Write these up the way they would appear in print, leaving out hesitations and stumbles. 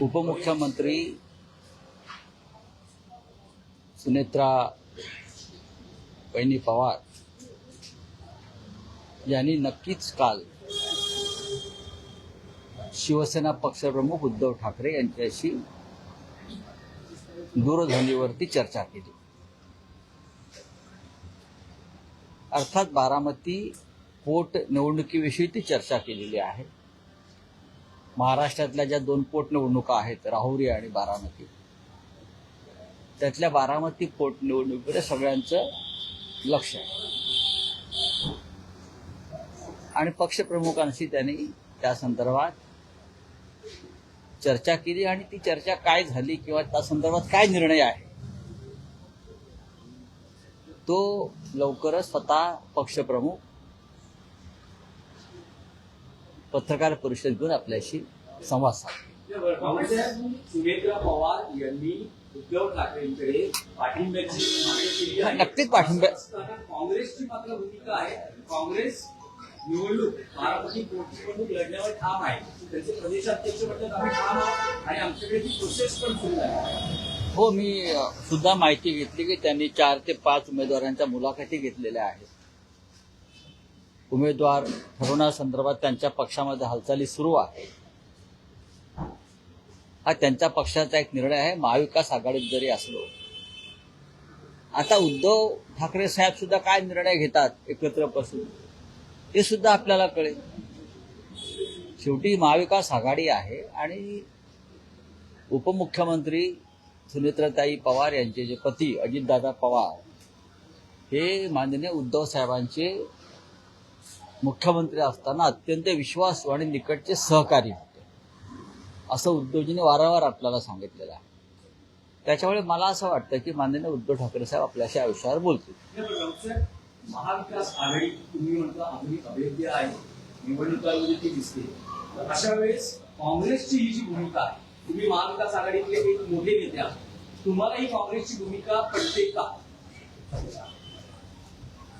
उपमुख्यमंत्री सुनेत्रा वहिनी पवार यांनी नक्कीच काल शिवसेना पक्षप्रमुख उद्धव ठाकरे यांच्याशी दूरध्वनीवरती चर्चा केली। अर्थात बारामती पोट निवडणुकीविषयी ती चर्चा केलेली आहे। महाराष्ट्रातल्या ज्या दोन पोटनिवडणुका आहेत, राहुरी आणि बारामती, त्यातल्या बारामती पोटनिवडणुकीकडे सगळ्यांचं लक्ष आहे आणि पक्षप्रमुखांशी त्यांनी त्या संदर्भात चर्चा केली आणि ती चर्चा काय झाली किंवा त्या संदर्भात काय निर्णय आहे तो लवकरच स्वतः पक्षप्रमुख पत्रकार परिषद घेऊन आपल्याशी संवाद साधतील। सुनेत्रा पवार यांनी उद्धव ठाकरेंकडे पाठिंब्याची मागणी केली आहे। नक्कीच पाठिंबा। काँग्रेसची मात्र भूमिका आहे, काँग्रेस निवडणूक बारामती पोटनिवडणूक लढण्यावर ठाम आहे। त्यांचे प्रदेशाध्यक्ष म्हणतात आम्ही ठाम आहोत आणि आमच्याकडे ती प्रोसेस पण सुरू आहे। हो, मी सुद्धा माहिती घेतली की त्यांनी 4 ते 5 उमेदवारांच्या मुलाखती घेतलेल्या आहेत। उमेदवार ठरवण्यासंदर्भात त्यांच्या पक्षामध्ये हालचाली सुरू आहे। हा त्यांच्या पक्षाचा एक निर्णय आहे। महाविकास आघाडीत जरी असलो, आता उद्धव ठाकरे साहेब सुद्धा काय निर्णय घेतात एकत्र बसून ते सुद्धा आपल्याला कळेल। शेवटी महाविकास आघाडी आहे आणि उपमुख्यमंत्री सुनेत्राताई पवार यांचे जे पती अजितदादा पवार हे माननीय उद्धव साहेबांचे मुख्यमंत्री असताना अत्यंत विश्वासू आणि निकटचे सहकारी होते, असं उद्धवजींनी वारंवार आपल्याला सांगितलेलं आहे। त्याच्यामुळे मला असं वाटतं की माननीय उद्धव ठाकरे साहेब आपल्याशी या विषयावर बोलतील। महाविकास आघाडी तुम्ही म्हणता आधुनिक अभेद्य आहे, निवडणुकांमध्ये ती दिसते, तर अशा वेळेस काँग्रेसची ही जी भूमिका आहे, तुम्ही महाविकास आघाडीतले एक मोठे नेते आहात, तुम्हाला ही काँग्रेसची भूमिका पडते का?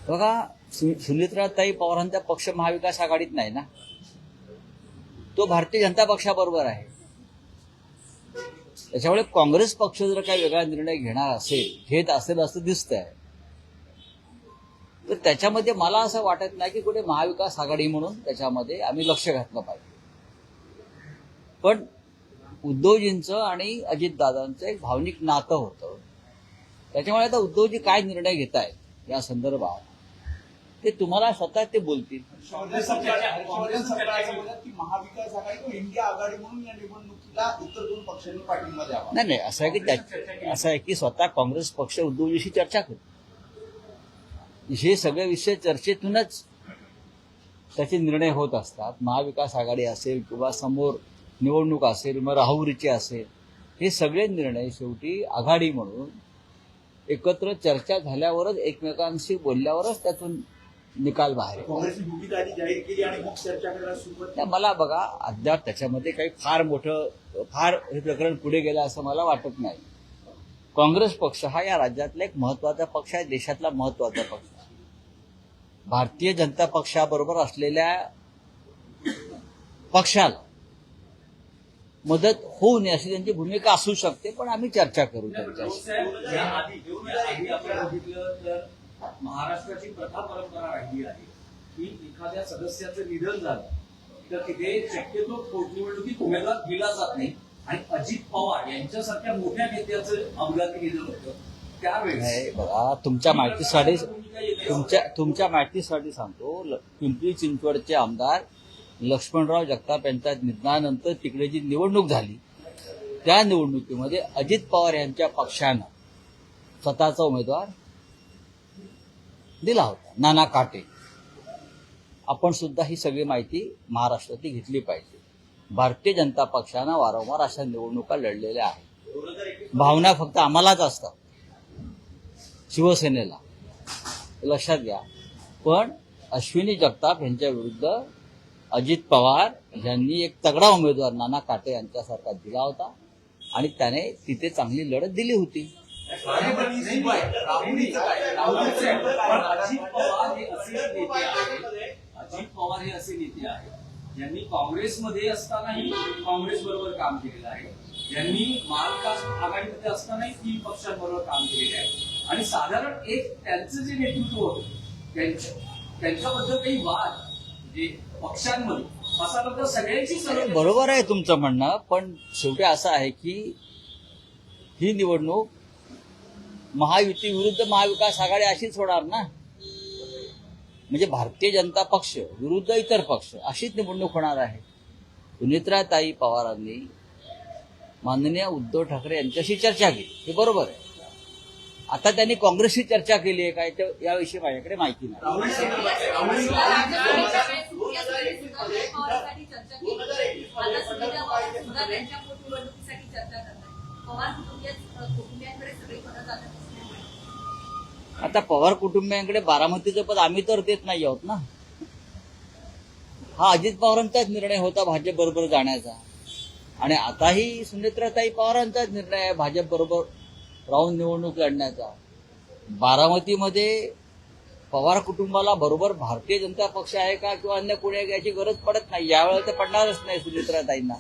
बघा, सुनेत्राताई पवारांचा पक्ष महाविकास आघाडीत नाही ना, तो भारतीय जनता पक्षाबरोबर आहे। त्याच्यामुळे काँग्रेस पक्ष जर काही वेगळा निर्णय घेत असेल असं दिसतंय, तर त्याच्यामध्ये मला असं वाटत नाही की कुठे महाविकास आघाडी म्हणून त्याच्यामध्ये आम्ही लक्ष घातलं पाहिजे। पण उद्धवजींचं आणि अजितदादांचं एक भावनिक नातं होतं, त्याच्यामुळे आता उद्धवजी काय निर्णय घेत आहेत या संदर्भात ते तुम्हाला स्वतः ते बोलतील। महाविकास आघाडी किंवा इंडिया आघाडी म्हणून या निवडणुकीला इतर दोन पक्षांनी पाठिंबा द्यावा। नाही, असं आहे की स्वतः काँग्रेस पक्ष उद्धवजीशी चर्चा करतो। हे सगळे विषय चर्चेतूनच त्याचे निर्णय होत असतात। महाविकास आघाडी असेल किंवा समोर निवडणूक असेल, मग राहुरीची असेल, हे सगळे निर्णय शेवटी आघाडी म्हणून एकत्र चर्चा झाल्यावरच, एकमेकांशी बोलल्यावरच त्यातून निकाल बाहेर येतो। काँग्रेसची भूमिका आधी जाहीर केली आणि मग चर्चा करायला सुरुवात। मला बघा, अद्याप त्याच्यामध्ये काही फार हे प्रकरण पुढे गेलं असं मला वाटत नाही। काँग्रेस पक्ष हा या राज्यातला एक महत्वाचा पक्ष आहे, देशातला महत्वाचा पक्ष आहे। भारतीय जनता पक्षाबरोबर असलेल्या पक्षाला मदत होऊ नये अशी त्यांची भूमिका असू शकते, पण आम्ही चर्चा करू त्यांच्याशी। आपण बघितलं तर महाराष्ट्राची प्रथा परंपरा राहिली आहे की एखाद्या सदस्याचं निधन झालं तर तिथे शक्यतो पोटनिवडणुकीत उमेदवार दिला जात नाही आणि अजित पवार यांच्यासारख्या मोठ्या नेत्याचं अपघाती निधन होतं त्यावेळेस। बघा, तुमच्या माहितीसाठी सांगतो, पिंपरी चिंचवडचे आमदार लक्ष्मणराव जगताप यांच्या निधनानंतर तिकडे जी निवडणूक झाली त्या निवडणुकीमध्ये अजित पवार यांच्या पक्षानं स्वतःचा उमेदवार दिला होता, नाना काटे। आपण सुद्धा ही सगळी माहिती महाराष्ट्रातली घेतली पाहिजे। भारतीय जनता पक्षानं वारंवार अशा निवडणुका लढलेल्या आहेत। भावना फक्त आम्हालाच असतात, शिवसेनेला, लक्षात घ्या। पण अश्विनी जगताप यांच्या विरुद्ध अजित पवार यांनी एक तगडा उमेदवार नाना काटे यांच्यासारखा दिला होता आणि त्याने तिथे चांगली लढत दिली होती। अजित पवार हे असे नेते आहेत ज्यांनी काँग्रेसमध्ये असतानाही काँग्रेस बरोबर काम केलेलं आहे, ज्यांनी महाविकास आघाडीमध्ये असतानाही 3 पक्षांबरोबर काम केलेले आहे आणि साधारण एक त्यांचं जे नेतृत्व होतं त्यांच्याबद्दल काही वाद म्हणजे पक्षांमध्ये असा तर सगळ्यांची सर्व बरोबर आहे तुमचं म्हणणं, पण शेवटी असं आहे की ही निवडणूक महायुती विरुद्ध महाविकास आघाडी अशीच होणार ना. म्हणजे भारतीय जनता पक्ष विरुद्ध इतर पक्ष अशीच निवडणूक होणार आहे. सुनेत्राताई पवारांनी माननीय उद्धव ठाकरे यांच्याशी चर्चा केली, हे बरोबर आहे. आता त्यांनी काँग्रेसशी चर्चा केली आहे काय तर याविषयी माझ्याकडे माहिती नाही. राहुल संदर्भात- राहुल आता पवार कुटुंबियांकडे बारामतीचं पद आम्ही तर देत नाही आहोत ना. हा अजित पवारांचाच निर्णय होता भाजप बरोबर जाण्याचा आणि आताही सुनेत्राताई पवारांचाच निर्णय आहे भाजप बरोबर राहून निवडणूक लढण्याचा. बारामतीमध्ये पवार कुटुंबाला बरोबर भारतीय जनता पक्ष आहे का किंवा अन्य कोणी आहे याची गरज पडत नाही. यावेळेला तर पडणारच नाही सुनेत्राताईंना.